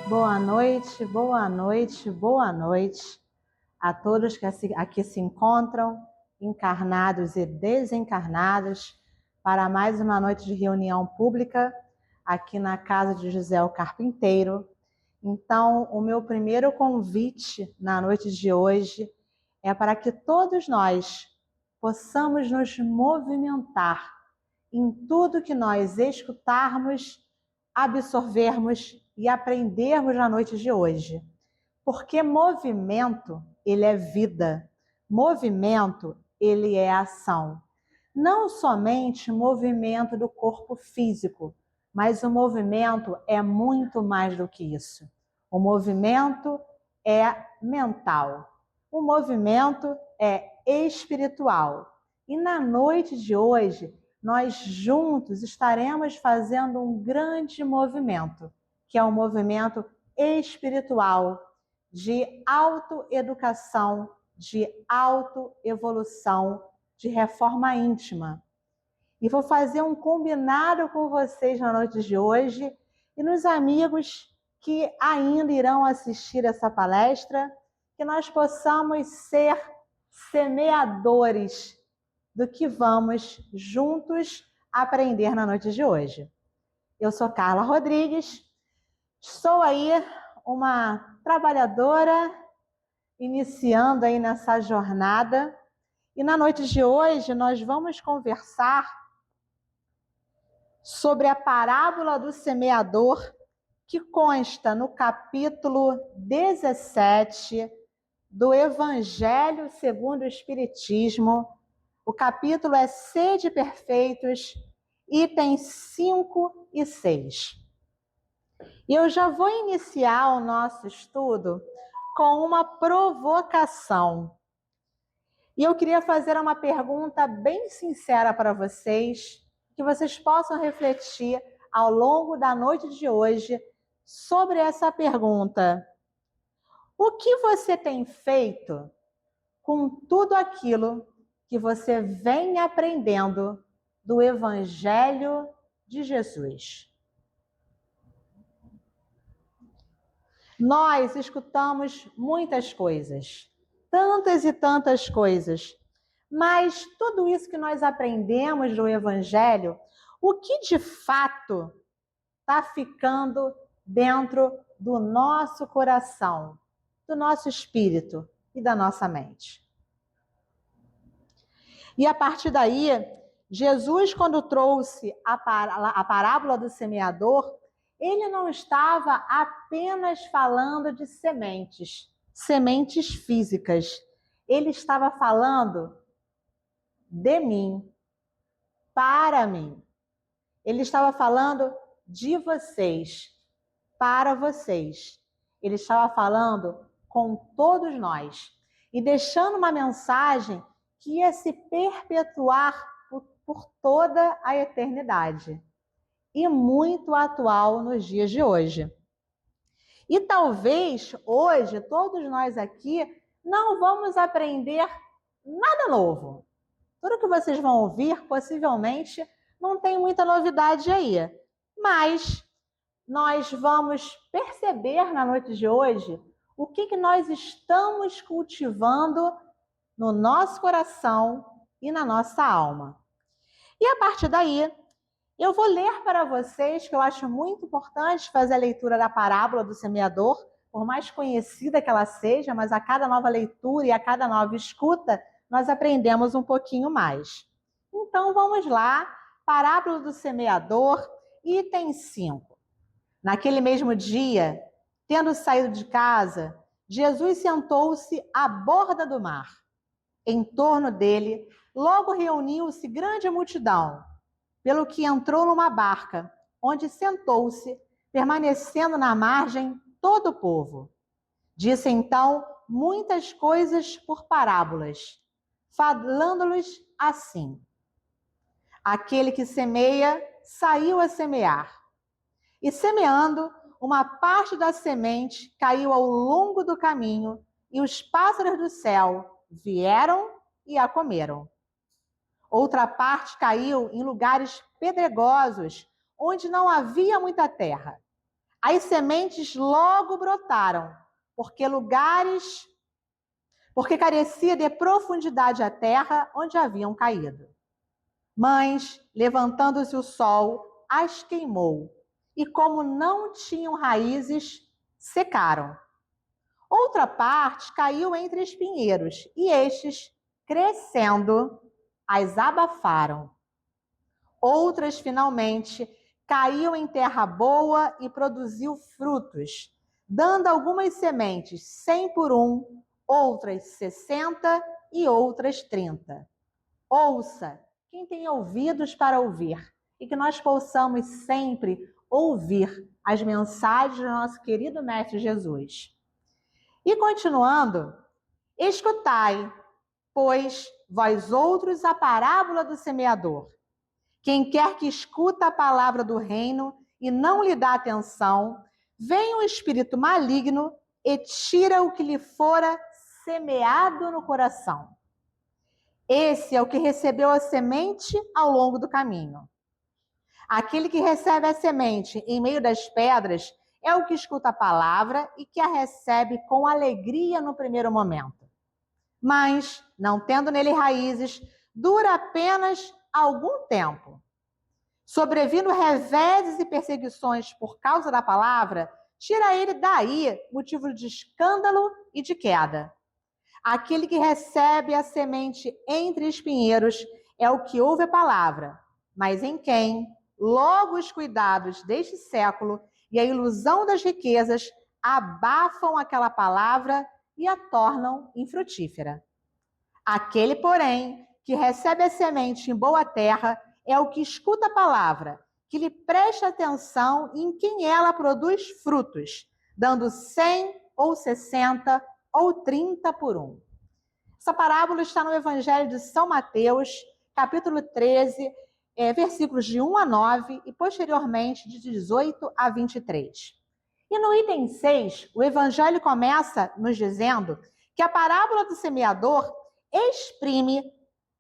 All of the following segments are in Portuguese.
Boa noite, boa noite, boa noite a todos que aqui se encontram, encarnados e desencarnados, para mais uma noite de reunião pública aqui na casa de José o Carpinteiro. Então, o meu primeiro convite na noite de hoje é para que todos nós possamos nos movimentar em tudo que nós escutarmos, absorvermos e aprendermos na noite de hoje. Porque movimento, ele é vida. Movimento, ele é ação. Não somente movimento do corpo físico, mas o movimento é muito mais do que isso. O movimento é mental. O movimento é espiritual. E na noite de hoje, nós juntos estaremos fazendo um grande movimento, que é um movimento espiritual, de autoeducação, de autoevolução, de reforma íntima. E vou fazer um combinado com vocês na noite de hoje e nos amigos que ainda irão assistir essa palestra, que nós possamos ser semeadores do que vamos juntos aprender na noite de hoje. Eu sou Carla Rodrigues, sou aí uma trabalhadora iniciando aí nessa jornada e na noite de hoje nós vamos conversar sobre a parábola do semeador que consta no capítulo 17 do Evangelho segundo o Espiritismo. O capítulo é Sede Perfeitos, itens 5 e 6. E eu já vou iniciar o nosso estudo com uma provocação. E eu queria fazer uma pergunta bem sincera para vocês, que vocês possam refletir ao longo da noite de hoje sobre essa pergunta. O que você tem feito com tudo aquilo que você vem aprendendo do Evangelho de Jesus? Nós escutamos muitas coisas, tantas e tantas coisas, mas tudo isso que nós aprendemos do Evangelho, o que de fato está ficando dentro do nosso coração, do nosso espírito e da nossa mente? E a partir daí, Jesus, quando trouxe a parábola do semeador, ele não estava apenas falando de sementes, sementes físicas. Ele estava falando de mim, para mim. Ele estava falando de vocês, para vocês. Ele estava falando com todos nós e deixando uma mensagem que ia se perpetuar por toda a eternidade e muito atual nos dias de hoje. E talvez hoje todos nós aqui não vamos aprender nada novo. Tudo que vocês vão ouvir possivelmente não tem muita novidade aí, mas nós vamos perceber na noite de hoje o que nós estamos cultivando no nosso coração e na nossa alma. E a partir daí, eu vou ler para vocês, que eu acho muito importante fazer a leitura da parábola do semeador, por mais conhecida que ela seja, mas a cada nova leitura e a cada nova escuta, nós aprendemos um pouquinho mais. Então, vamos lá, parábola do semeador, item 5. Naquele mesmo dia, tendo saído de casa, Jesus sentou-se à borda do mar. Em torno dele, logo reuniu-se grande multidão, pelo que entrou numa barca, onde sentou-se, permanecendo na margem todo o povo. Disse então muitas coisas por parábolas, falando-lhes assim: aquele que semeia saiu a semear. E semeando, uma parte da semente caiu ao longo do caminho, e os pássaros do céu vieram e a comeram. Outra parte caiu em lugares pedregosos, onde não havia muita terra. As sementes logo brotaram, porque carecia de profundidade a terra onde haviam caído. Mas, levantando-se o sol, as queimou, e como não tinham raízes, secaram. Outra parte caiu entre espinheiros, e estes, crescendo, as abafaram. Outras, finalmente, caiu em terra boa e produziu frutos, dando algumas sementes 100 por um, outras 60 e outras 30. Ouça, quem tem ouvidos para ouvir, e que nós possamos sempre ouvir as mensagens do nosso querido Mestre Jesus. E continuando, escutai, pois, vós outros, a parábola do semeador. Quem quer que escuta a palavra do reino e não lhe dá atenção, vem um espírito maligno e tira o que lhe fora semeado no coração. Esse é o que recebeu a semente ao longo do caminho. Aquele que recebe a semente em meio das pedras é o que escuta a palavra e que a recebe com alegria no primeiro momento. Mas, não tendo nele raízes, dura apenas algum tempo. Sobrevindo reveses e perseguições por causa da palavra, tira ele daí motivo de escândalo e de queda. Aquele que recebe a semente entre espinheiros é o que ouve a palavra, mas em quem, logo os cuidados deste século e a ilusão das riquezas abafam aquela palavra e a tornam infrutífera. Aquele, porém, que recebe a semente em boa terra é o que escuta a palavra, que lhe presta atenção em quem ela produz frutos, dando 100 ou 60 ou 30 por um. Essa parábola está no Evangelho de São Mateus, capítulo 13, versículos de 1 a 9 e posteriormente de 18 a 23. E no item 6, o Evangelho começa nos dizendo que a parábola do semeador exprime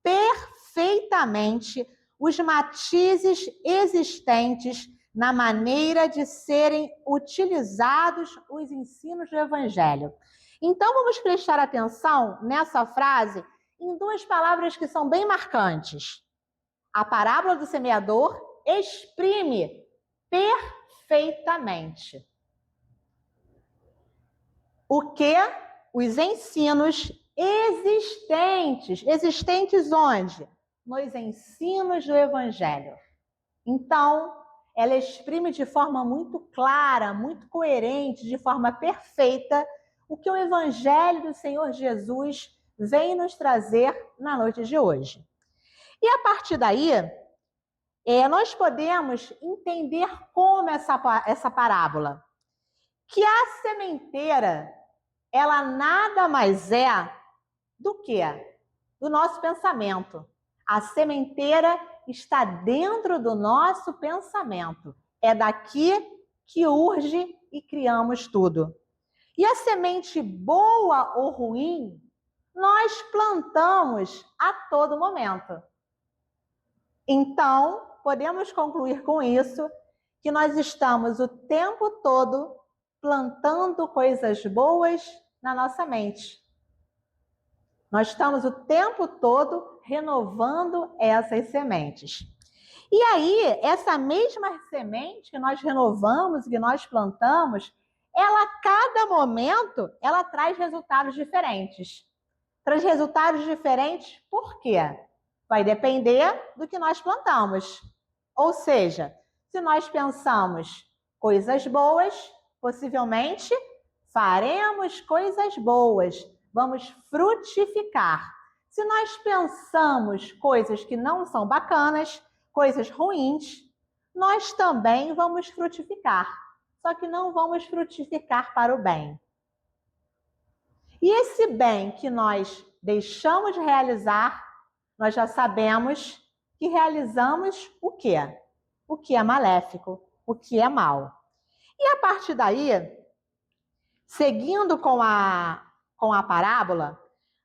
perfeitamente os matizes existentes na maneira de serem utilizados os ensinos do Evangelho. Então, vamos prestar atenção nessa frase em duas palavras que são bem marcantes. A parábola do semeador exprime perfeitamente o que os ensinos existentes. Existentes onde? Nos ensinos do Evangelho. Então, ela exprime de forma muito clara, muito coerente, de forma perfeita, o que o Evangelho do Senhor Jesus vem nos trazer na noite de hoje. E a partir daí, nós podemos entender como essa parábola. Que a sementeira, ela nada mais é do que? Do nosso pensamento. A sementeira está dentro do nosso pensamento. É daqui que urge e criamos tudo. E a semente boa ou ruim, nós plantamos a todo momento. Então, podemos concluir com isso que nós estamos o tempo todo plantando coisas boas na nossa mente. Nós estamos o tempo todo renovando essas sementes. E aí, essa mesma semente que nós renovamos, que nós plantamos, ela a cada momento, ela traz resultados diferentes. Traz resultados diferentes por quê? Vai depender do que nós plantamos. Ou seja, se nós pensamos coisas boas, possivelmente faremos coisas boas, vamos frutificar. Se nós pensamos coisas que não são bacanas, coisas ruins, nós também vamos frutificar. Só que não vamos frutificar para o bem. E esse bem que nós deixamos de realizar, nós já sabemos que realizamos o quê? O que é maléfico, o que é mal. E a partir daí, seguindo com a parábola,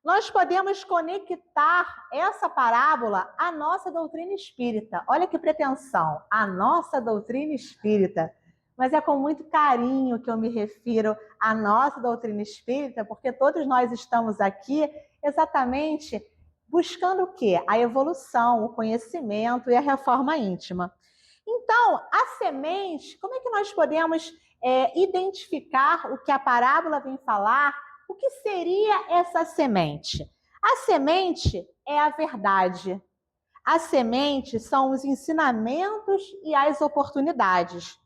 nós podemos conectar essa parábola à nossa doutrina espírita. Olha que pretensão, a nossa doutrina espírita. mas é com muito carinho que eu me refiro à nossa doutrina espírita, porque todos nós estamos aqui exatamente buscando o quê? A evolução, o conhecimento e a reforma íntima. Então, a semente, como é que nós podemos identificar o que a parábola vem falar? O que seria essa semente? A semente é a verdade. A semente são os ensinamentos e as oportunidades.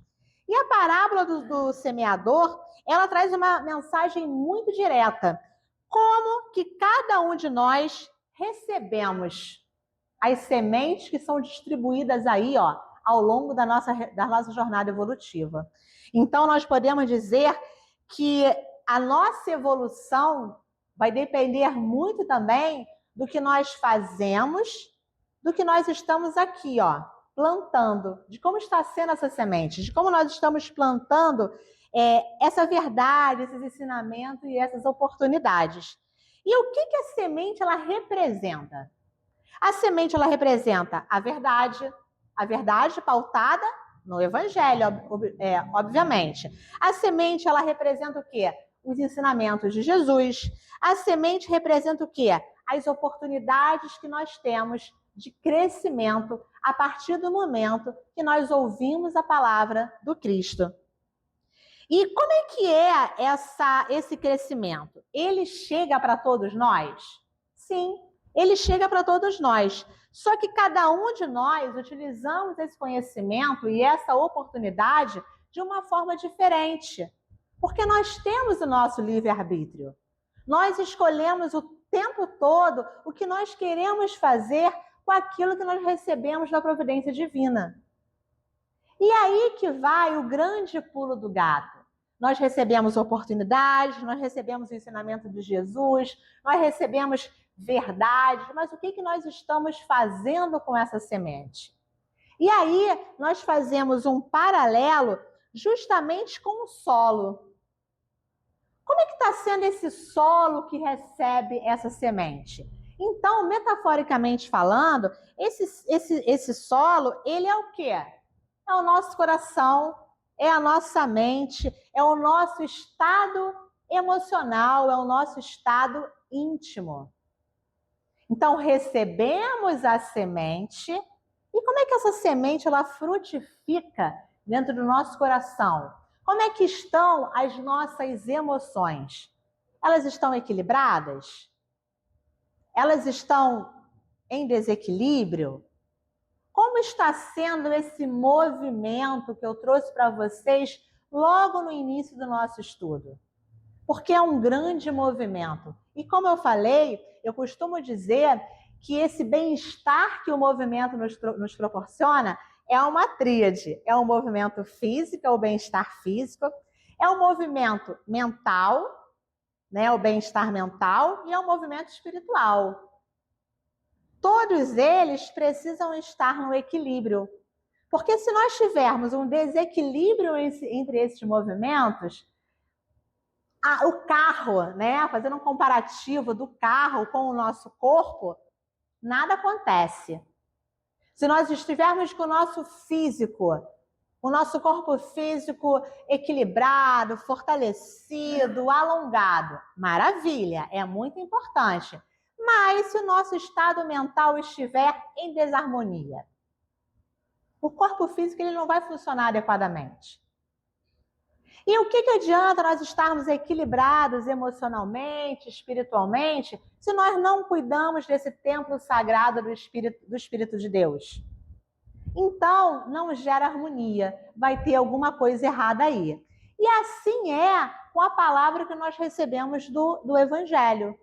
E a parábola do semeador, ela traz uma mensagem muito direta. Como que cada um de nós recebemos as sementes que são distribuídas aí, ó, ao longo da nossa jornada evolutiva. Então, nós podemos dizer que a nossa evolução vai depender muito também do que nós fazemos, do que nós estamos aqui, ó, plantando, de como está sendo essa semente, de como nós estamos plantando essa verdade, esses ensinamentos e essas oportunidades. E o que a semente ela representa? A semente ela representa a verdade pautada no Evangelho, obviamente. A semente ela representa o quê? Os ensinamentos de Jesus. A semente representa o quê? As oportunidades que nós temos de crescimento a partir do momento que nós ouvimos a palavra do Cristo. E como é que é esse crescimento? Ele chega para todos nós? Sim, ele chega para todos nós. Só que cada um de nós utilizamos esse conhecimento e essa oportunidade de uma forma diferente. Porque nós temos o nosso livre-arbítrio. Nós escolhemos o tempo todo o que nós queremos fazer com aquilo que nós recebemos da providência divina. E aí que vai o grande pulo do gato. Nós recebemos oportunidades, nós recebemos o ensinamento de Jesus, nós recebemos verdades, mas o que nós estamos fazendo com essa semente? E aí nós fazemos um paralelo justamente com o solo. Como é que está sendo esse solo que recebe essa semente? Então, metaforicamente falando, esse solo, ele é o quê? É o nosso coração, é a nossa mente, é o nosso estado emocional, é o nosso estado íntimo. Então, recebemos a semente, e como é que essa semente ela frutifica dentro do nosso coração? Como é que estão as nossas emoções? Elas estão equilibradas? Elas estão em desequilíbrio? Como está sendo esse movimento que eu trouxe para vocês logo no início do nosso estudo? Porque é um grande movimento. E como eu falei, eu costumo dizer que esse bem-estar que o movimento nos proporciona é uma tríade. É um movimento físico, é o bem-estar físico, é um movimento mental, né, o bem-estar mental, e é um movimento espiritual. Todos eles precisam estar no equilíbrio. Porque se nós tivermos um desequilíbrio entre esses movimentos, o carro, né, fazendo um comparativo do carro com o nosso corpo, nada acontece. Se nós estivermos com o nosso físico, o nosso corpo físico equilibrado, fortalecido, alongado, maravilha, é muito importante. Mas se o nosso estado mental estiver em desarmonia, o corpo físico ele não vai funcionar adequadamente. E o que adianta nós estarmos equilibrados emocionalmente, espiritualmente, se nós não cuidamos desse templo sagrado do Espírito de Deus? Então, não gera harmonia, vai ter alguma coisa errada aí. E assim é com a palavra que nós recebemos do Evangelho.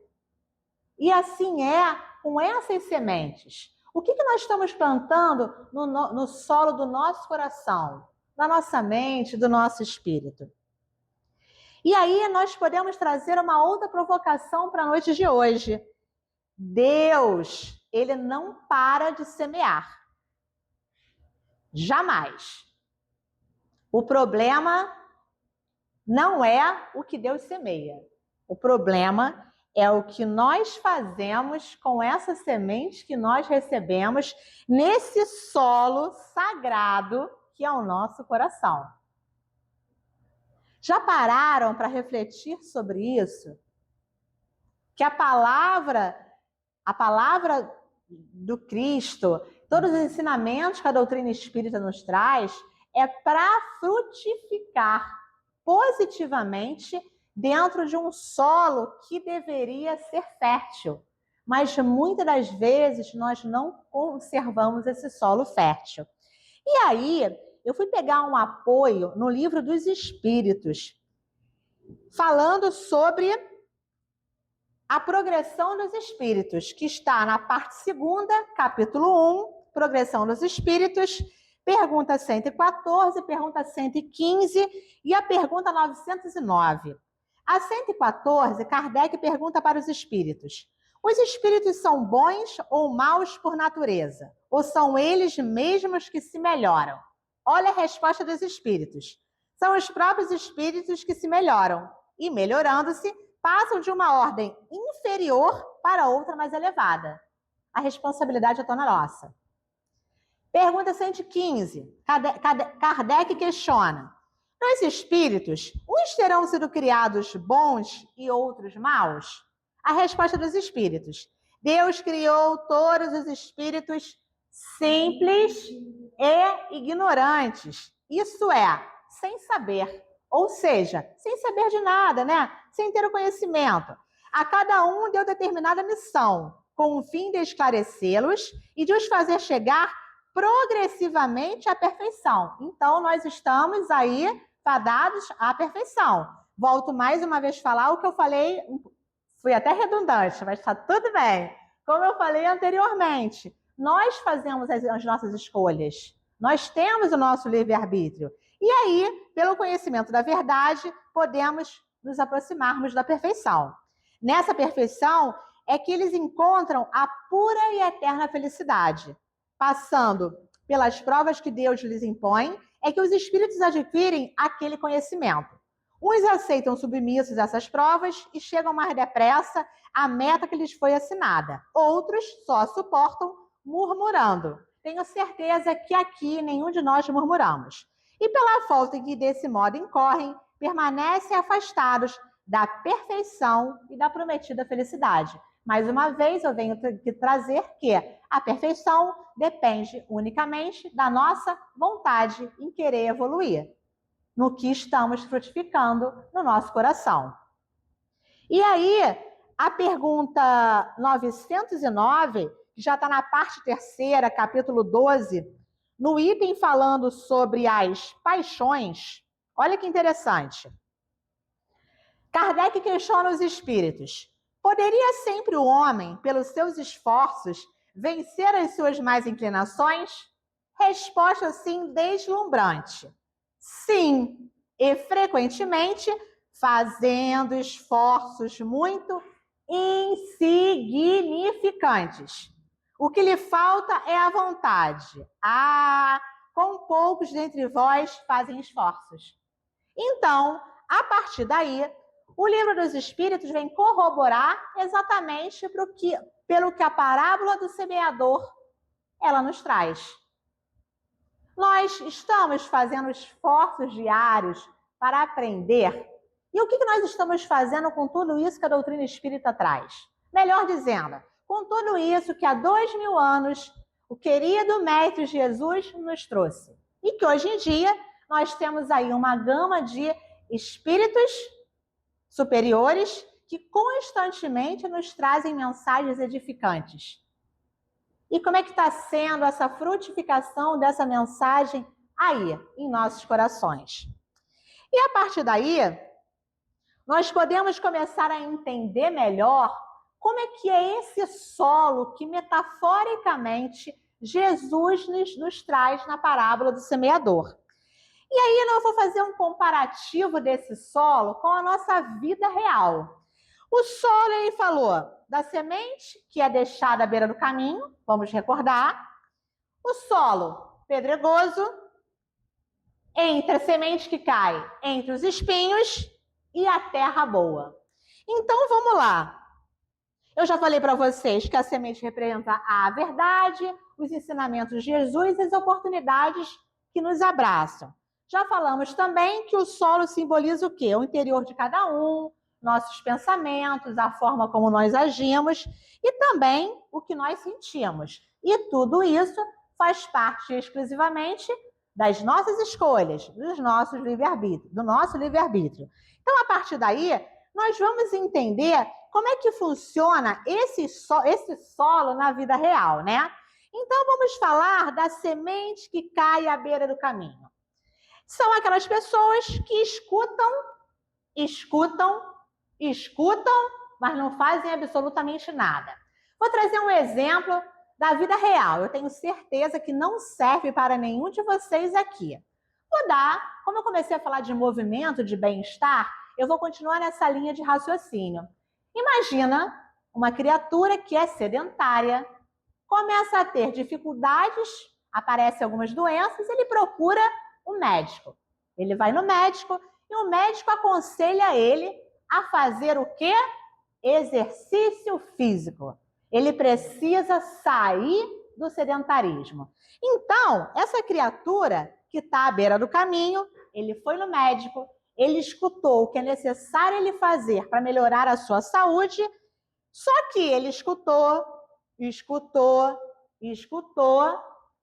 E assim é com essas sementes. O que nós estamos plantando no solo do nosso coração, da nossa mente, do nosso espírito? E aí nós podemos trazer uma outra provocação para a noite de hoje. Deus, ele não para de semear. Jamais. O problema não é o que Deus semeia. O problema é o que nós fazemos com essa semente que nós recebemos nesse solo sagrado que é o nosso coração. Já pararam para refletir sobre isso? Que a palavra do Cristo, todos os ensinamentos que a doutrina espírita nos traz, é para frutificar positivamente dentro de um solo que deveria ser fértil. Mas muitas das vezes nós não conservamos esse solo fértil. E aí, eu fui pegar um apoio no Livro dos Espíritos, falando sobre a progressão dos espíritos, que está na parte 2ª, capítulo 1, progressão dos espíritos, pergunta 114, pergunta 115 e a pergunta 909. A 114, Kardec pergunta para os espíritos: os espíritos são bons ou maus por natureza? Ou são eles mesmos que se melhoram? Olha a resposta dos espíritos. São os próprios espíritos que se melhoram e, melhorando-se, passam de uma ordem inferior para outra mais elevada. A responsabilidade é toda nossa. Pergunta 115. Kardec questiona: nos espíritos, uns terão sido criados bons e outros maus? A resposta dos espíritos: Deus criou todos os espíritos simples e ignorantes. Isso é, sem saber. Ou seja, sem saber de nada, né? Sem ter o conhecimento. A cada um deu determinada missão, com o fim de esclarecê-los e de os fazer chegar progressivamente à perfeição. Então, nós estamos aí fadados à perfeição. Volto mais uma vez a falar o que eu falei, fui até redundante, mas está tudo bem. Como eu falei anteriormente, nós fazemos as nossas escolhas. Nós temos o nosso livre-arbítrio. E aí, pelo conhecimento da verdade, podemos nos aproximarmos da perfeição. Nessa perfeição é que eles encontram a pura e eterna felicidade. Passando pelas provas que Deus lhes impõe, é que os espíritos adquirem aquele conhecimento. Uns aceitam submissos essas provas e chegam mais depressa à meta que lhes foi assinada. Outros só suportam murmurando. Tenho certeza que aqui nenhum de nós murmuramos. E pela falta que desse modo incorrem, permanecem afastados da perfeição e da prometida felicidade. Mais uma vez, eu venho trazer que a perfeição depende unicamente da nossa vontade em querer evoluir, no que estamos frutificando no nosso coração. E aí, a pergunta 909, que já está na parte 3ª, capítulo 12, no item falando sobre as paixões, olha que interessante. Kardec questiona os espíritos: poderia sempre o homem, pelos seus esforços, vencer as suas más inclinações? Resposta, sim, deslumbrante. Sim, e frequentemente fazendo esforços muito insignificantes. O que lhe falta é a vontade. Com poucos dentre vós fazem esforços. Então, a partir daí, o Livro dos Espíritos vem corroborar exatamente pelo que a parábola do semeador ela nos traz. Nós estamos fazendo esforços diários para aprender. E o que nós estamos fazendo com tudo isso que a doutrina espírita traz? Melhor dizendo, com tudo isso que há 2000 anos o querido Mestre Jesus nos trouxe. E que hoje em dia nós temos aí uma gama de espíritos superiores que constantemente nos trazem mensagens edificantes. E como é que está sendo essa frutificação dessa mensagem aí, em nossos corações? E a partir daí, nós podemos começar a entender melhor como é que é esse solo que, metaforicamente, Jesus nos traz na parábola do semeador. E aí eu vou fazer um comparativo desse solo com a nossa vida real. O solo, ele falou da semente que é deixada à beira do caminho, vamos recordar. O solo pedregoso, entre a semente que cai entre os espinhos e a terra boa. Então, vamos lá. Eu já falei para vocês que a semente representa a verdade, os ensinamentos de Jesus e as oportunidades que nos abraçam. Já falamos também que o solo simboliza o quê? O interior de cada um, nossos pensamentos, a forma como nós agimos e também o que nós sentimos. E tudo isso faz parte exclusivamente das nossas escolhas, do nosso livre-arbítrio. Então, a partir daí, nós vamos entender como é que funciona esse solo na vida real, né? Então, vamos falar da semente que cai à beira do caminho. São aquelas pessoas que escutam, mas não fazem absolutamente nada. Vou trazer um exemplo da vida real. Eu tenho certeza que não serve para nenhum de vocês aqui. Vou dar, como eu comecei a falar de movimento, de bem-estar, eu vou continuar nessa linha de raciocínio. Imagina uma criatura que é sedentária, começa a ter dificuldades, aparecem algumas doenças, ele procura um médico. Ele vai no médico e o médico aconselha ele a fazer o quê? Exercício físico. Ele precisa sair do sedentarismo. Então, essa criatura que está à beira do caminho, ele foi no médico, ele escutou o que é necessário ele fazer para melhorar a sua saúde, só que ele escutou,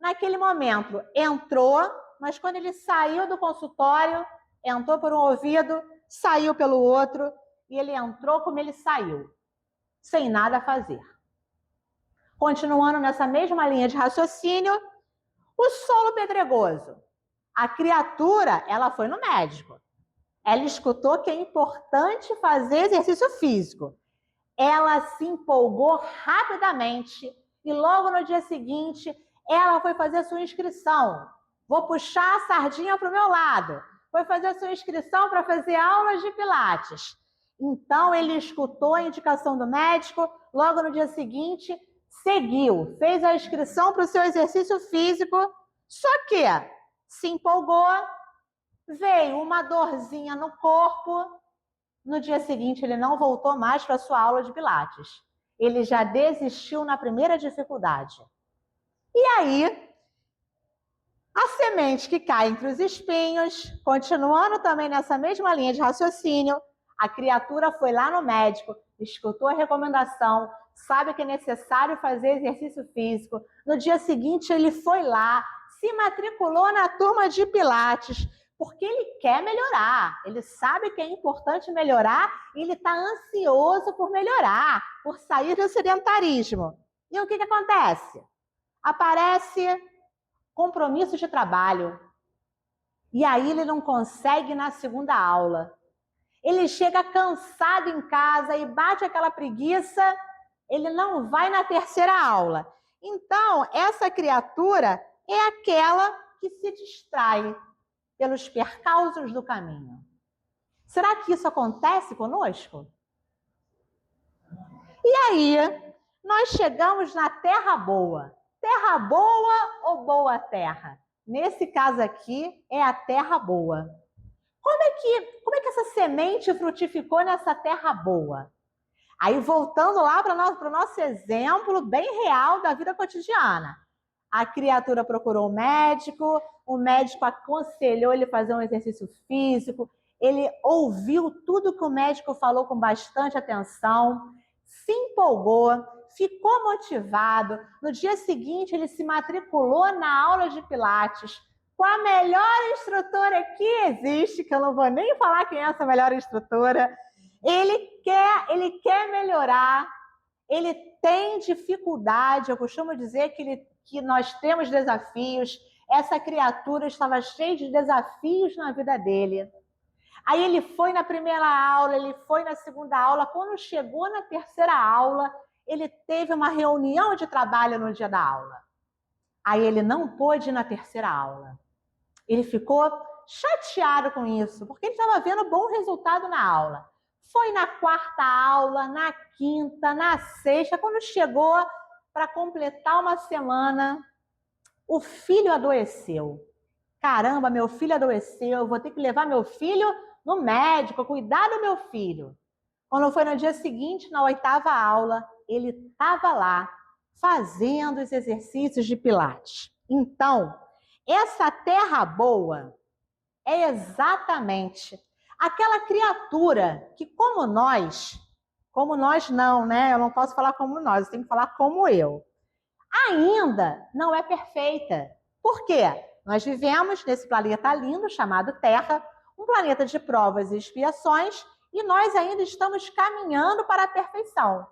naquele momento entrou, mas quando ele saiu do consultório, entrou por um ouvido, saiu pelo outro, e ele entrou como ele saiu, sem nada a fazer. Continuando nessa mesma linha de raciocínio, o solo pedregoso. A criatura, ela foi no médico. Ela escutou que é importante fazer exercício físico. Ela se empolgou rapidamente e logo no dia seguinte, ela foi fazer sua inscrição. Vou puxar a sardinha para o meu lado. Foi fazer sua inscrição para fazer aulas de pilates. Então, ele escutou a indicação do médico, logo no dia seguinte, seguiu, fez a inscrição para o seu exercício físico, só que se empolgou, veio uma dorzinha no corpo, no dia seguinte ele não voltou mais para a sua aula de pilates. Ele já desistiu na primeira dificuldade. E aí, a semente que cai entre os espinhos, continuando também nessa mesma linha de raciocínio, a criatura foi lá no médico, escutou a recomendação, sabe que é necessário fazer exercício físico. No dia seguinte, ele foi lá, se matriculou na turma de pilates, porque ele quer melhorar. Ele sabe que é importante melhorar e ele está ansioso por melhorar, por sair do sedentarismo. E o que acontece? Aparece compromisso de trabalho. E aí ele não consegue ir na segunda aula. Ele chega cansado em casa e bate aquela preguiça, ele não vai na terceira aula. Então, essa criatura é aquela que se distrai pelos percalços do caminho. Será que isso acontece conosco? E aí, nós chegamos na terra boa. Terra boa ou boa terra? Nesse caso aqui, é a terra boa. Como é que essa semente frutificou nessa terra boa? Aí, voltando lá para o nosso exemplo bem real da vida cotidiana. A criatura procurou o médico aconselhou ele a fazer um exercício físico, ele ouviu tudo que o médico falou com bastante atenção, se empolgou, ficou motivado. No dia seguinte, ele se matriculou na aula de pilates com a melhor instrutora que existe, que eu não vou nem falar quem é essa melhor instrutora. Ele quer melhorar, ele tem dificuldade. Eu costumo dizer que nós temos desafios. Essa criatura estava cheia de desafios na vida dele. Aí ele foi na primeira aula, ele foi na segunda aula. Quando chegou na terceira aula, ele teve uma reunião de trabalho no dia da aula. Aí ele não pôde ir na terceira aula. Ele ficou chateado com isso, porque ele estava vendo bom resultado na aula. Foi na quarta aula, na quinta, na sexta, quando chegou para completar uma semana, o filho adoeceu. Caramba, meu filho adoeceu, eu vou ter que levar meu filho no médico, cuidar do meu filho. Quando foi no dia seguinte, na oitava aula, ele estava lá, fazendo os exercícios de pilates. Então, essa terra boa, É exatamente aquela criatura que, como nós não, né? Eu não posso falar como nós, eu tenho que falar como eu. Ainda não é perfeita. Por quê? Nós vivemos nesse planeta lindo chamado Terra, um planeta de provas e expiações, e nós ainda estamos caminhando para a perfeição.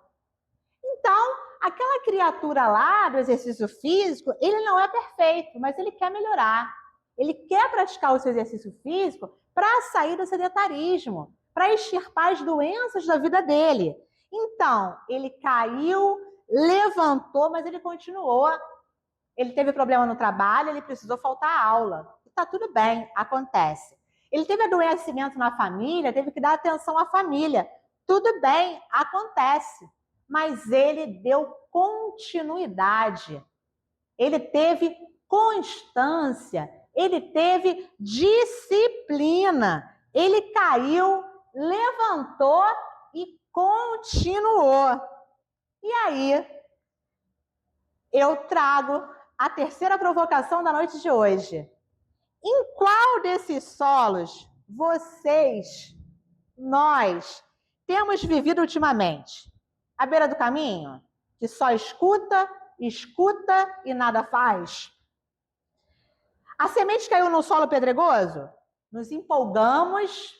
Então, aquela criatura lá do exercício físico, ele não é perfeito, mas ele quer melhorar. Ele quer praticar o seu exercício físico para sair do sedentarismo, para extirpar as doenças da vida dele. Então, ele caiu, levantou, mas ele continuou. Ele teve problema no trabalho, ele precisou faltar à aula. Está tudo bem, acontece. Ele teve adoecimento na família, teve que dar atenção à família. Tudo bem, acontece. Mas ele deu continuidade. Ele teve constância. Ele teve disciplina. Ele caiu, levantou e continuou. E aí, eu trago a terceira provocação da noite de hoje. Em qual desses solos nós, temos vivido ultimamente? À beira do caminho? Que só escuta e nada faz? A semente caiu no solo pedregoso? Nos empolgamos,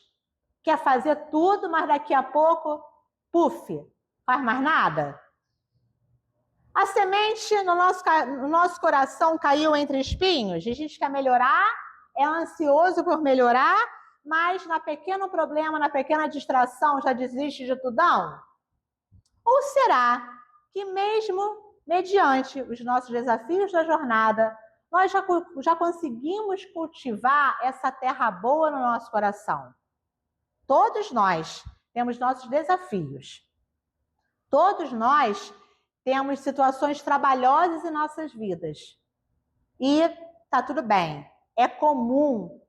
quer fazer tudo, mas daqui a pouco, puf, faz mais nada? A semente no nosso coração caiu entre espinhos? A gente quer melhorar, é ansioso por melhorar, mas na pequeno problema, na pequena distração, já desiste de tudão? Ou será que mesmo mediante os nossos desafios da jornada, nós já conseguimos cultivar essa terra boa no nosso coração? Todos nós temos nossos desafios. Todos nós temos situações trabalhosas em nossas vidas. E tá tudo bem. É comum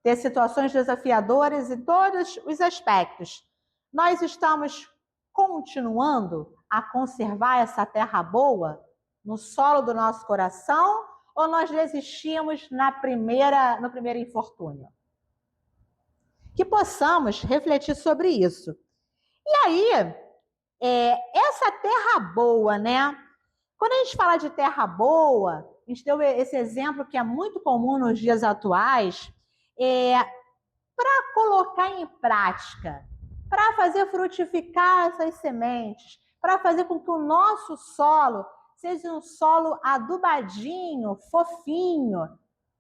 ter situações desafiadoras em todos os aspectos. Nós estamos continuando a conservar essa terra boa no solo do nosso coração ou nós desistimos no primeiro infortúnio? Que possamos refletir sobre isso. E aí, essa terra boa, né? Quando a gente fala de terra boa, a gente deu esse exemplo que é muito comum nos dias atuais, para colocar em prática, para fazer frutificar essas sementes, para fazer com que o nosso solo seja um solo adubadinho, fofinho,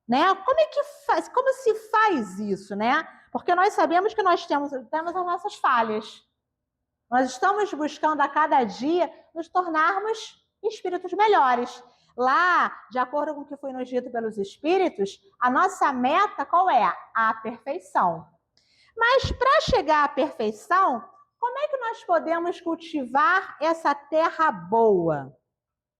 né? Como se faz isso, né? Porque nós sabemos que nós temos as nossas falhas. Nós estamos buscando a cada dia nos tornarmos espíritos melhores. Lá, de acordo com o que foi nos dito pelos espíritos, a nossa meta qual é? A perfeição. Mas para chegar à perfeição, como é que nós podemos cultivar essa terra boa?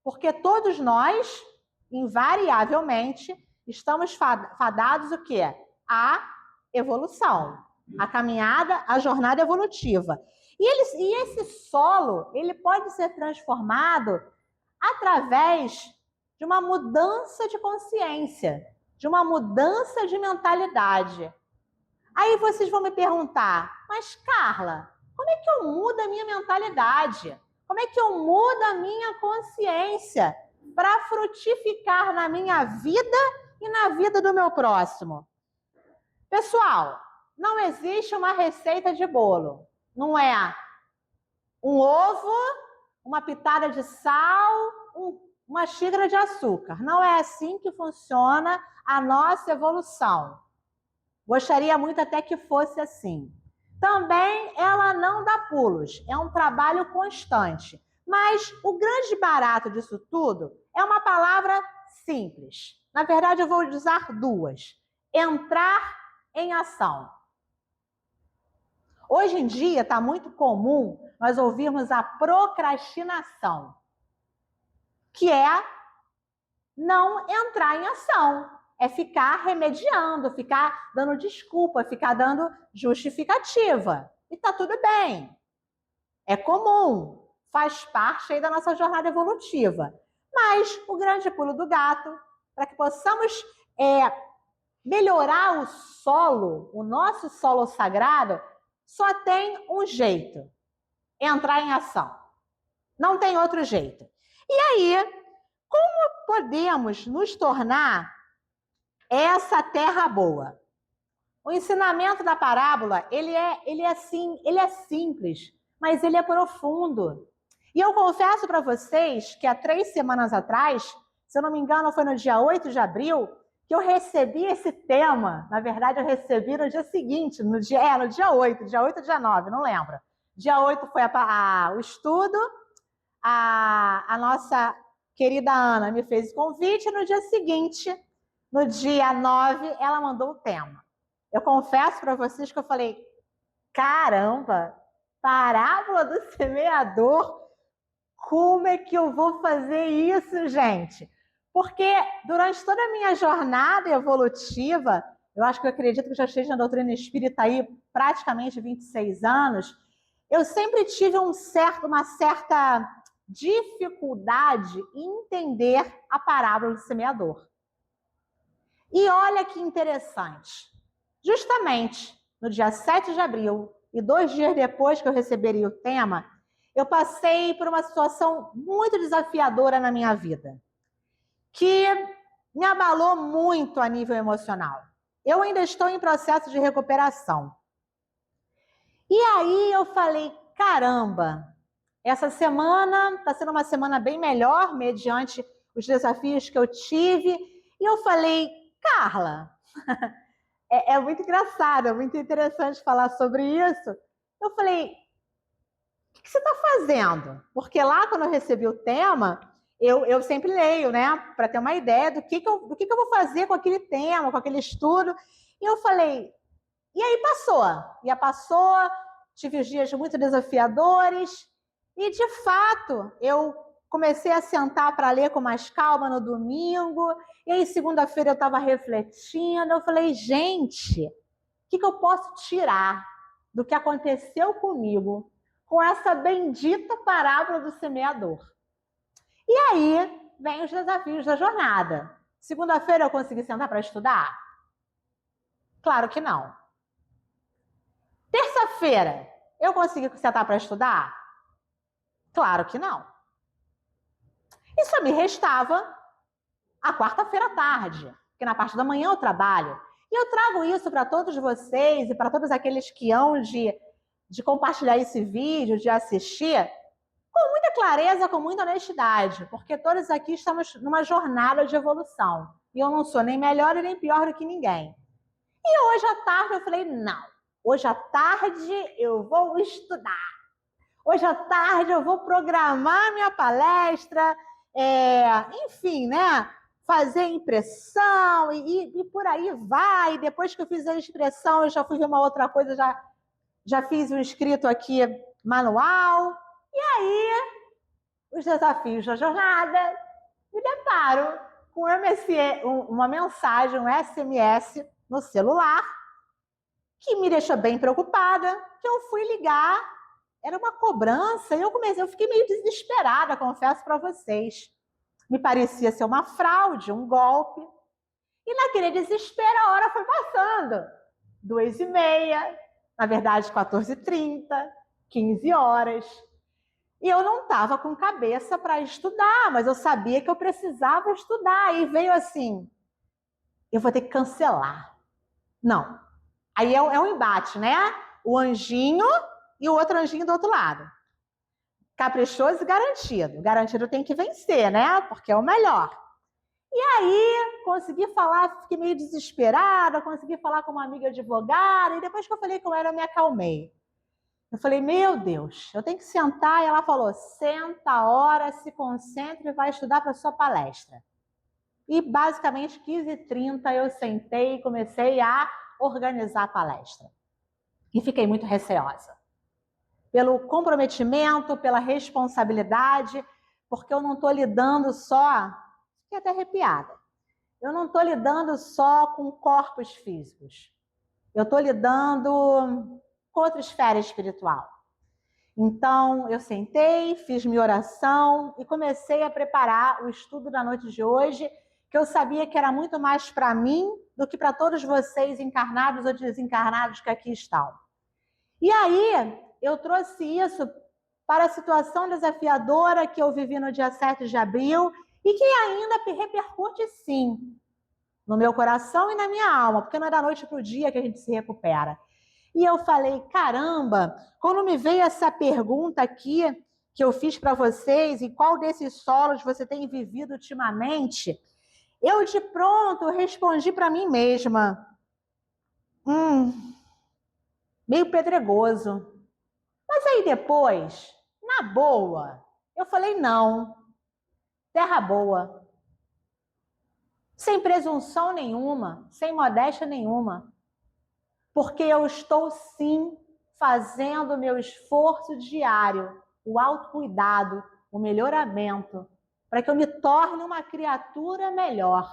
Porque todos nós, invariavelmente, estamos fadados o quê? A evolução, a caminhada, a jornada evolutiva. E esse solo, ele pode ser transformado através de uma mudança de consciência, de uma mudança de mentalidade. Aí vocês vão me perguntar, mas Carla, como é que eu mudo a minha mentalidade? Como é que eu mudo a minha consciência para frutificar na minha vida e na vida do meu próximo? Pessoal, não existe uma receita de bolo. Não é um ovo, uma pitada de sal, uma xícara de açúcar. Não é assim que funciona a nossa evolução. Gostaria muito até que fosse assim. Também ela não dá pulos, é um trabalho constante. Mas o grande barato disso tudo é uma palavra simples. Na verdade, eu vou usar duas. Entrar em ação. Hoje em dia está muito comum nós ouvirmos a procrastinação, que é não entrar em ação. É ficar remediando, ficar dando desculpa, ficar dando justificativa. E está tudo bem. É comum, faz parte aí da nossa jornada evolutiva. Mas o grande pulo do gato, para que possamos melhorar o solo, o nosso solo sagrado, só tem um jeito: entrar em ação. Não tem outro jeito. E aí, como podemos nos tornar essa terra boa? O ensinamento da parábola, ele é simples, mas ele é profundo. E eu confesso para vocês que há 3 semanas atrás, se eu não me engano, foi no dia 8 de abril, que eu recebi esse tema. Na verdade, eu recebi no dia seguinte, no dia 8, dia 8 ou dia 9, não lembro. Dia 8 foi o estudo, a nossa querida Ana me fez o convite, e no dia seguinte, no dia 9, ela mandou o tema. Eu confesso para vocês que eu falei, caramba, parábola do semeador, como é que eu vou fazer isso, gente? Porque durante toda a minha jornada evolutiva, eu acho que eu acredito que já esteja na doutrina espírita aí praticamente 26 anos, eu sempre tive uma certa dificuldade em entender a parábola do semeador. E olha que interessante. Justamente no dia 7 de abril, e 2 dias depois que eu receberia o tema, eu passei por uma situação muito desafiadora na minha vida, que me abalou muito a nível emocional. Eu ainda estou em processo de recuperação. E aí eu falei, caramba, essa semana está sendo uma semana bem melhor, mediante os desafios que eu tive. E eu falei, Carla, é muito engraçado, é muito interessante falar sobre isso. Eu falei, o que você está fazendo? Porque lá, quando eu recebi o tema, eu sempre leio, né? Para ter uma ideia do que eu vou fazer com aquele tema, com aquele estudo. E eu falei, e aí passou, tive os dias muito desafiadores. E, de fato, eu comecei a sentar para ler com mais calma no domingo. E aí, segunda-feira, eu estava refletindo. Eu falei, gente, o que eu posso tirar do que aconteceu comigo com essa bendita parábola do semeador? E aí, vem os desafios da jornada. Segunda-feira, eu consegui sentar para estudar? Claro que não. Terça-feira, eu consegui sentar para estudar? Claro que não. E só me restava a quarta-feira à tarde, porque na parte da manhã eu trabalho. E eu trago isso para todos vocês e para todos aqueles que hão de compartilhar esse vídeo, de assistir, com muita clareza, com muita honestidade, porque todos aqui estamos numa jornada de evolução. E eu não sou nem melhor e nem pior do que ninguém. E hoje à tarde eu falei, não, hoje à tarde eu vou estudar. Hoje à tarde eu vou programar minha palestra, enfim, né? Fazer impressão e por aí vai. Depois que eu fiz a impressão, eu já fui ver uma outra coisa, já fiz um escrito aqui manual. E aí, os desafios da jornada, me deparo com uma mensagem, um SMS no celular, que me deixou bem preocupada, que eu fui ligar. Era uma cobrança e eu fiquei meio desesperada, confesso para vocês. Me parecia ser uma fraude, um golpe. E naquele desespero a hora foi passando. 2h30, na verdade 14h30, 15 horas. E eu não estava com cabeça para estudar, mas eu sabia que eu precisava estudar. E veio assim, eu vou ter que cancelar. Não. Aí é um embate, né? O anjinho e o outro anjinho do outro lado. Caprichoso e garantido. Garantido tem que vencer, né? Porque é o melhor. E aí, consegui falar, fiquei meio desesperada, consegui falar com uma amiga advogada, e depois que eu falei com ela, eu me acalmei. Eu falei, meu Deus, eu tenho que sentar. E ela falou, senta a hora, se concentre e vai estudar para a sua palestra. E basicamente, 15h30, eu sentei e comecei a organizar a palestra. E fiquei muito receosa. Pelo comprometimento, pela responsabilidade, porque eu não estou lidando só, fiquei até arrepiada, eu não estou lidando só com corpos físicos, eu estou lidando com outra esfera espiritual. Então, eu sentei, fiz minha oração e comecei a preparar o estudo da noite de hoje, que que eu sabia que era muito mais para mim do que para todos vocês, encarnados ou desencarnados que aqui estão. E aí, eu trouxe isso para a situação desafiadora que eu vivi no dia 7 de abril e que ainda repercute, sim, no meu coração e na minha alma, porque não é da noite para o dia que a gente se recupera. E eu falei, caramba, quando me veio essa pergunta aqui que eu fiz para vocês, e qual desses solos você tem vivido ultimamente, eu de pronto respondi para mim mesma, meio pedregoso. Mas aí depois, na boa, eu falei, não, terra boa, sem presunção nenhuma, sem modéstia nenhuma, porque eu estou sim fazendo o meu esforço diário, o autocuidado, o melhoramento, para que eu me torne uma criatura melhor.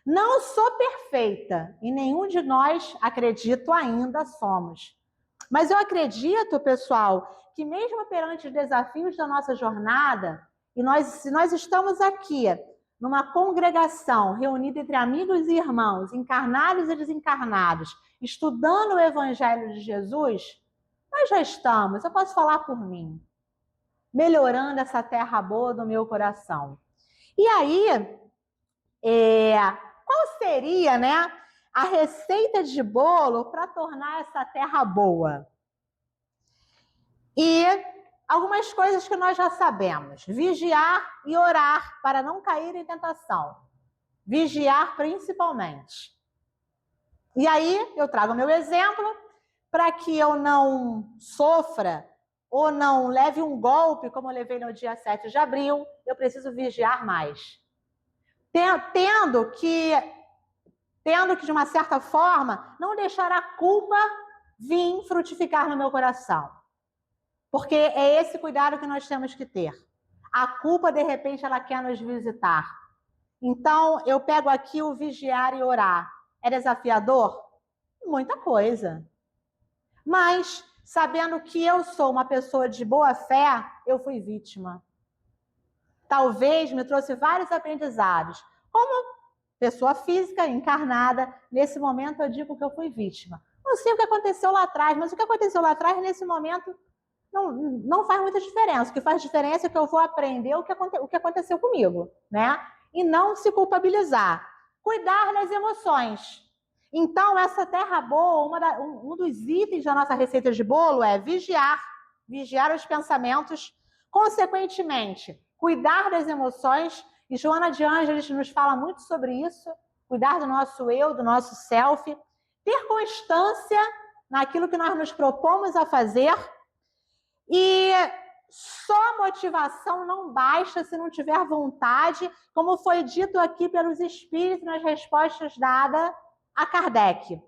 Não sou perfeita, e nenhum de nós, acredito, ainda somos. Mas eu acredito, pessoal, que mesmo perante os desafios da nossa jornada, e se nós estamos aqui numa congregação reunida entre amigos e irmãos, encarnados e desencarnados, estudando o Evangelho de Jesus, nós já estamos, eu posso falar por mim, melhorando essa terra boa do meu coração. E aí, qual seria, né, a receita de bolo para tornar essa terra boa? E algumas coisas que nós já sabemos: vigiar e orar para não cair em tentação. Vigiar principalmente. E aí eu trago o meu exemplo para que eu não sofra ou não leve um golpe como eu levei no dia 7 de abril, eu preciso vigiar mais. Tendo que, de uma certa forma, não deixar a culpa vir frutificar no meu coração. Porque é esse cuidado que nós temos que ter. A culpa, de repente, ela quer nos visitar. Então, eu pego aqui o vigiar e orar. É desafiador? Muita coisa. Mas, sabendo que eu sou uma pessoa de boa fé, eu fui vítima. Talvez me trouxe vários aprendizados. Como pessoa física, encarnada, nesse momento eu digo que eu fui vítima. Não sei o que aconteceu lá atrás, mas o que aconteceu lá atrás, nesse momento, não faz muita diferença. O que faz diferença é que eu vou aprender o que aconteceu comigo, né? E não se culpabilizar. Cuidar das emoções. Então, essa terra boa, um dos itens da nossa receita de bolo é vigiar os pensamentos, consequentemente, cuidar das emoções. E Joana de Ângeles nos fala muito sobre isso, cuidar do nosso eu, do nosso self, ter constância naquilo que nós nos propomos a fazer. E só motivação não basta se não tiver vontade, como foi dito aqui pelos espíritos nas respostas dadas a Kardec.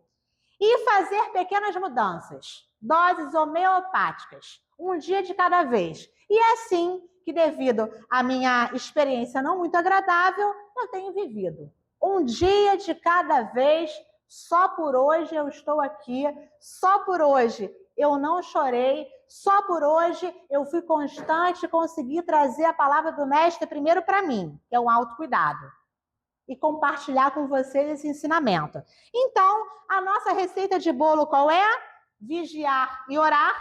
E fazer pequenas mudanças, doses homeopáticas, um dia de cada vez. E é assim que, devido à minha experiência não muito agradável, eu tenho vivido. Um dia de cada vez, só por hoje eu estou aqui, só por hoje eu não chorei, só por hoje eu fui constante e consegui trazer a palavra do mestre primeiro para mim, que é o autocuidado, e compartilhar com vocês esse ensinamento. Então, a nossa receita de bolo qual é? Vigiar e orar,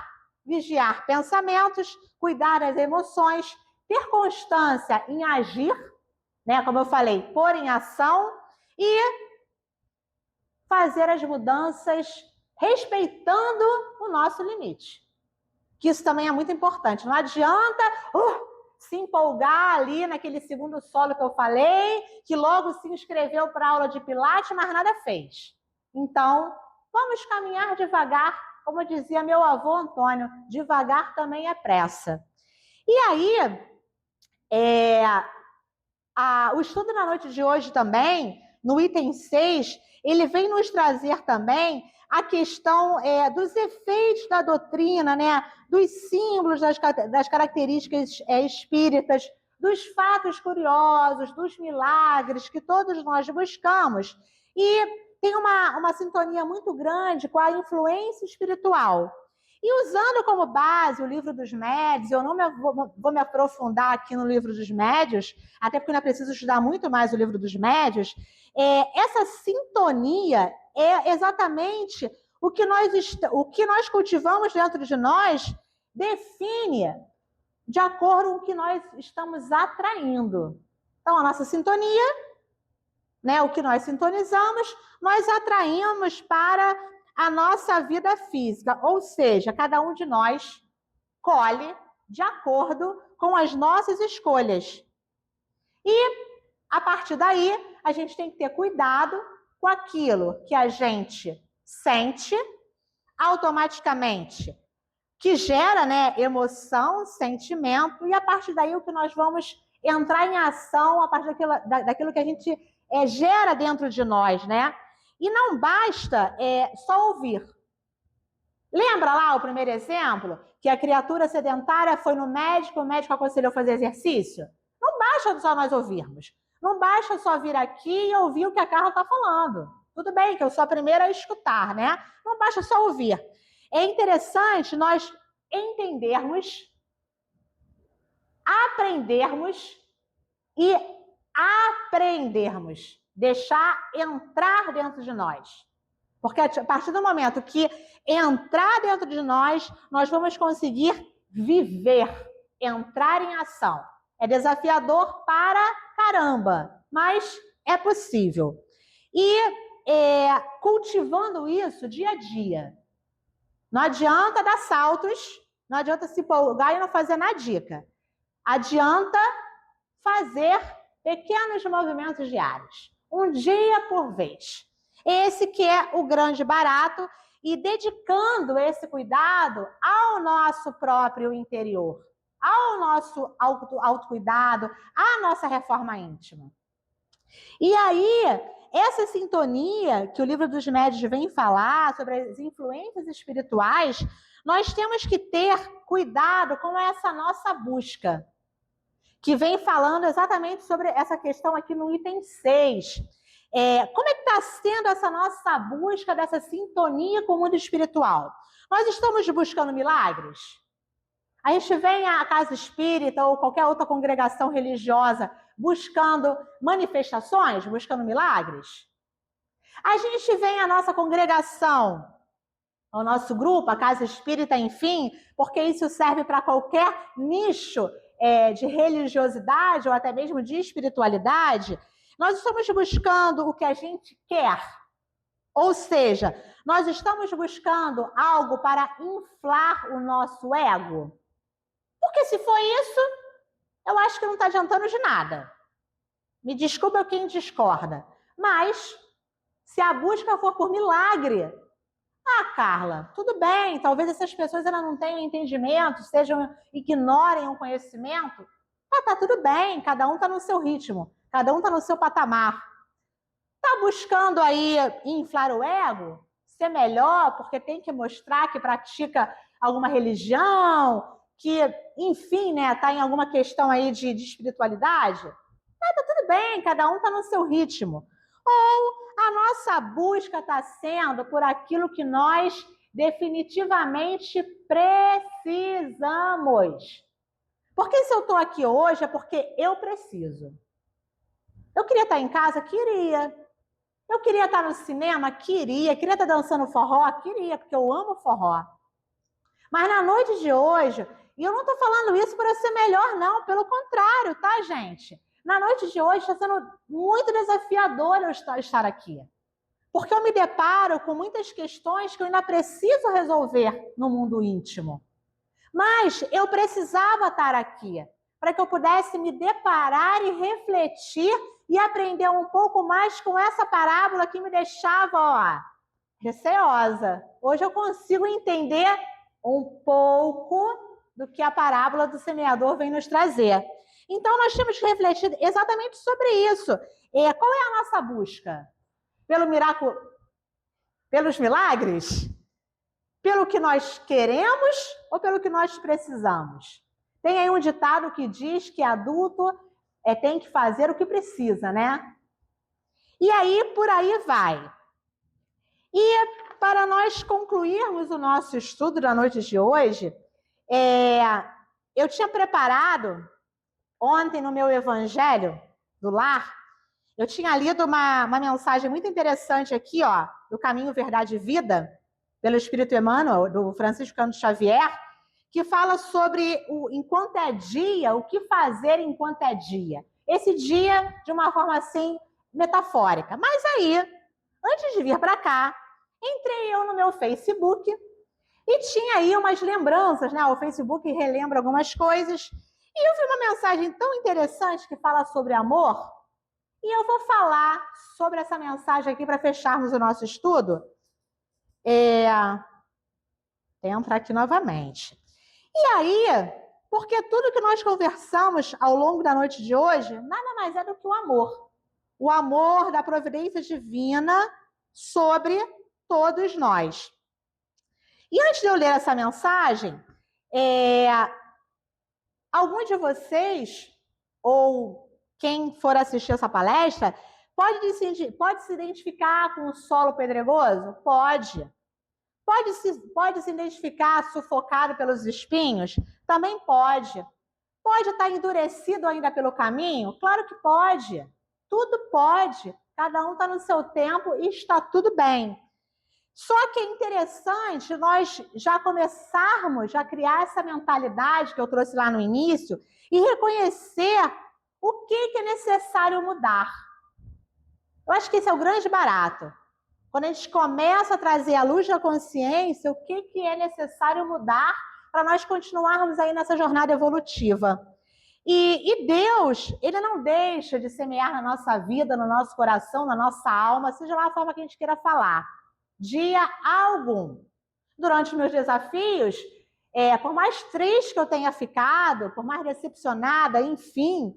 vigiar pensamentos, cuidar das emoções, ter constância em agir, né, como eu falei, pôr em ação e fazer as mudanças respeitando o nosso limite. Que isso também é muito importante. Não adianta se empolgar ali naquele segundo solo que eu falei, que logo se inscreveu para a aula de Pilates, mas nada fez. Então, vamos caminhar devagar, como dizia meu avô Antônio, devagar também é pressa. E aí, o estudo na noite de hoje também, no item 6, ele vem nos trazer também a questão dos efeitos da doutrina, né? Dos símbolos, das características espíritas, dos fatos curiosos, dos milagres que todos nós buscamos. E tem uma sintonia muito grande com a influência espiritual. E usando como base o livro dos médios, eu não vou me aprofundar aqui no livro dos médios, até porque eu ainda preciso estudar muito mais o livro dos médios, essa sintonia é exatamente o que nós cultivamos dentro de nós, define de acordo com o que nós estamos atraindo. Então, a nossa sintonia, né, o que nós sintonizamos, nós atraímos para a nossa vida física, ou seja, cada um de nós colhe de acordo com as nossas escolhas. E, a partir daí, a gente tem que ter cuidado com aquilo que a gente sente automaticamente, que gera, né, emoção, sentimento, e a partir daí o que nós vamos entrar em ação a partir daquilo que a gente gera dentro de nós, né? E não basta só ouvir. Lembra lá o primeiro exemplo? Que a criatura sedentária foi no médico, o médico aconselhou fazer exercício? Não basta só nós ouvirmos. Não basta só vir aqui e ouvir o que a Carla está falando. Tudo bem que eu sou a primeira a escutar, né? Não basta só ouvir. É interessante nós entendermos, aprendermos e aprendermos. Deixar entrar dentro de nós. Porque a partir do momento que entrar dentro de nós, nós vamos conseguir viver, entrar em ação. É desafiador para caramba, mas é possível. E cultivando isso dia a dia. Não adianta dar saltos, não adianta se empolgar e não fazer nadica. Adianta fazer pequenos movimentos diários, um dia por vez. Esse que é o grande barato, e dedicando esse cuidado ao nosso próprio interior, ao nosso autocuidado, à nossa reforma íntima. E aí, essa sintonia que o livro dos médios vem falar sobre as influências espirituais, nós temos que ter cuidado com essa nossa busca, que vem falando exatamente sobre essa questão aqui no item 6. Como é que está sendo essa nossa busca dessa sintonia com o mundo espiritual? Nós estamos buscando milagres? A gente vem à casa espírita ou qualquer outra congregação religiosa buscando manifestações, buscando milagres? A gente vem à nossa congregação, ao nosso grupo, a casa espírita, enfim, porque isso serve para qualquer nicho de religiosidade ou até mesmo de espiritualidade. Nós estamos buscando o que a gente quer. Ou seja, nós estamos buscando algo para inflar o nosso ego. Porque se for isso, eu acho que não está adiantando de nada. Me desculpa quem discorda. Mas, se a busca for por milagre, Carla, tudo bem, talvez essas pessoas ainda não tenham entendimento, ignorem o conhecimento. Tá tudo bem, cada um está no seu ritmo, cada um está no seu patamar. Está buscando aí inflar o ego? Ser melhor, porque tem que mostrar que pratica alguma religião, que, enfim, né, está em alguma questão aí de espiritualidade? Tá tudo bem, cada um está no seu ritmo. Ou a nossa busca está sendo por aquilo que nós definitivamente precisamos. Porque se eu estou aqui hoje é porque eu preciso. Eu queria estar em casa? Queria. Eu queria estar no cinema? Queria. Queria estar dançando forró? Queria, porque eu amo forró. Mas na noite de hoje, e eu não estou falando isso para ser melhor, não. Pelo contrário, tá, gente? Na noite de hoje está sendo muito desafiador eu estar aqui. Porque eu me deparo com muitas questões que eu ainda preciso resolver no mundo íntimo. Mas eu precisava estar aqui para que eu pudesse me deparar e refletir e aprender um pouco mais com essa parábola que me deixava, receosa. Hoje eu consigo entender um pouco do que a parábola do semeador vem nos trazer. Então, nós temos que refletir exatamente sobre isso. Qual é a nossa busca? Pelo milagre? Pelos milagres? Pelo que nós queremos ou pelo que nós precisamos? Tem aí um ditado que diz que adulto tem que fazer o que precisa, né? E aí, por aí vai. E para nós concluirmos o nosso estudo da noite de hoje, eu tinha preparado ontem no meu evangelho do lar, eu tinha lido uma mensagem muito interessante aqui, ó, do Caminho, Verdade e Vida, pelo Espírito Emmanuel, do Francisco Cândido Xavier, que fala sobre o enquanto é dia, o que fazer enquanto é dia. Esse dia de uma forma assim metafórica. Mas aí, antes de vir para cá, entrei eu no meu Facebook e tinha aí umas lembranças, né? O Facebook relembra algumas coisas. E eu vi uma mensagem tão interessante que fala sobre amor. E eu vou falar sobre essa mensagem aqui para fecharmos o nosso estudo. Entra aqui novamente. E aí, porque tudo que nós conversamos ao longo da noite de hoje, nada mais é do que o amor. O amor da providência divina sobre todos nós. E antes de eu ler essa mensagem, algum de vocês, ou quem for assistir essa palestra, pode se identificar com o solo pedregoso? Pode. Pode se identificar sufocado pelos espinhos? Também pode. Pode estar endurecido ainda pelo caminho? Claro que pode. Tudo pode. Cada um está no seu tempo e está tudo bem. Só que é interessante nós já começarmos a criar essa mentalidade que eu trouxe lá no início e reconhecer o que é necessário mudar. Eu acho que esse é o grande barato. Quando a gente começa a trazer à luz da consciência o que é necessário mudar para nós continuarmos aí nessa jornada evolutiva. E Deus, ele não deixa de semear na nossa vida, no nosso coração, na nossa alma, seja lá a forma que a gente queira falar, dia algum. Durante os meus desafios, por mais triste que eu tenha ficado, por mais decepcionada, enfim,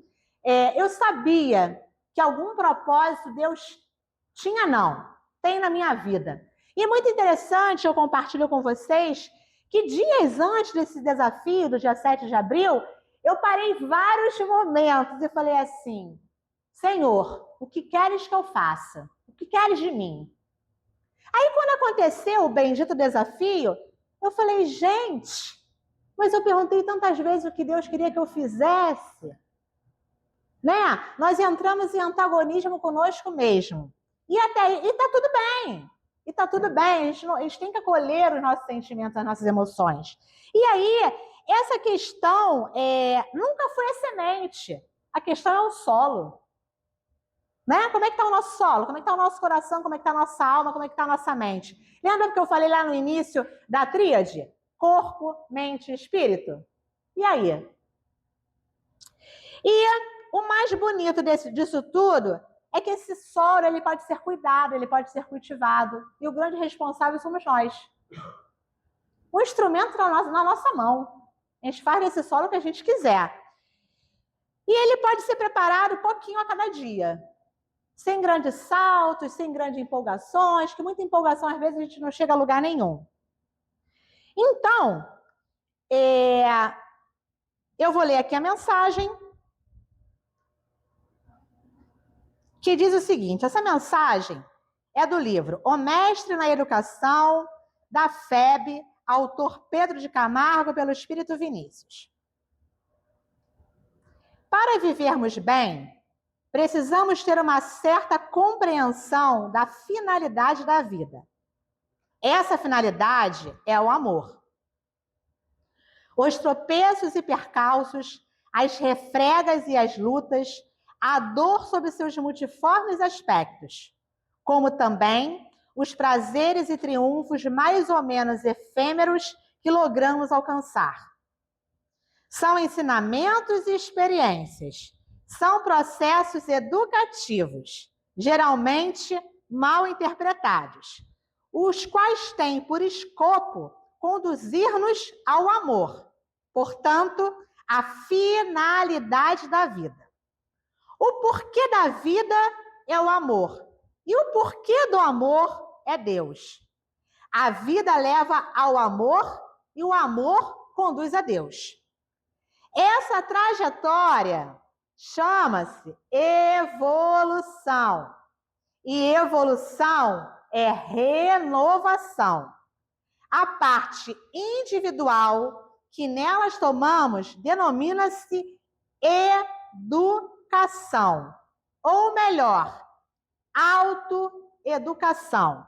eu sabia que algum propósito Deus tinha, tem na minha vida. E é muito interessante, eu compartilho com vocês, que dias antes desse desafio, do dia 7 de abril, eu parei vários momentos e falei assim, Senhor, o que queres que eu faça? O que queres de mim? Aí, quando aconteceu o bendito desafio, eu falei, gente, mas eu perguntei tantas vezes o que Deus queria que eu fizesse. Né? Nós entramos em antagonismo conosco mesmo. E tá tudo bem. E tá tudo bem. A gente tem que acolher os nossos sentimentos, as nossas emoções. E aí, essa questão nunca foi a semente. A questão é o solo. Né? Como é que está o nosso solo? Como é que está o nosso coração? Como é que está a nossa alma? Como é que está a nossa mente? Lembra que eu falei lá no início da tríade? Corpo, mente e espírito? E aí? E o mais bonito disso tudo é que esse solo ele pode ser cuidado, ele pode ser cultivado. E o grande responsável somos nós. O instrumento na nossa mão. A gente faz desse solo o que a gente quiser. E ele pode ser preparado pouquinho a cada dia. Sem grandes saltos, sem grandes empolgações, que muita empolgação às vezes a gente não chega a lugar nenhum. Então, eu vou ler aqui a mensagem que diz o seguinte, essa mensagem é do livro O Mestre na Educação, da FEB, autor Pedro de Camargo, pelo Espírito Vinícius. Para vivermos bem, precisamos ter uma certa compreensão da finalidade da vida. Essa finalidade é o amor. Os tropeços e percalços, as refregas e as lutas, a dor sob seus multiformes aspectos, como também os prazeres e triunfos mais ou menos efêmeros que logramos alcançar. São ensinamentos e experiências, são processos educativos, geralmente mal interpretados, os quais têm por escopo conduzir-nos ao amor, portanto, a finalidade da vida. O porquê da vida é o amor, e o porquê do amor é Deus. A vida leva ao amor e o amor conduz a Deus. Essa trajetória chama-se evolução. E evolução é renovação. A parte individual que nelas tomamos denomina-se educação, ou melhor, autoeducação.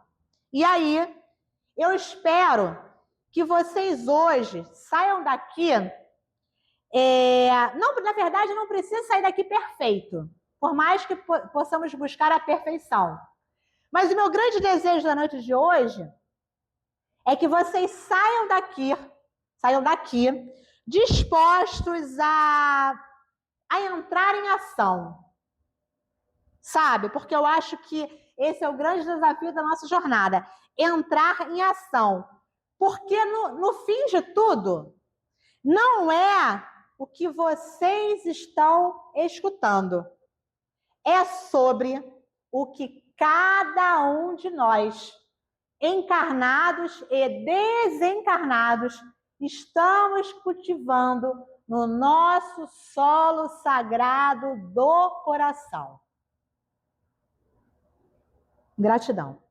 E aí, eu espero que vocês hoje saiam daqui. Não, na verdade, não precisa sair daqui perfeito, por mais que possamos buscar a perfeição. Mas o meu grande desejo da noite de hoje é que vocês saiam daqui dispostos a entrar em ação, sabe? Porque eu acho que esse é o grande desafio da nossa jornada, entrar em ação. Porque no fim de tudo, não é o que vocês estão escutando, é sobre o que cada um de nós, encarnados e desencarnados, estamos cultivando no nosso solo sagrado do coração. Gratidão.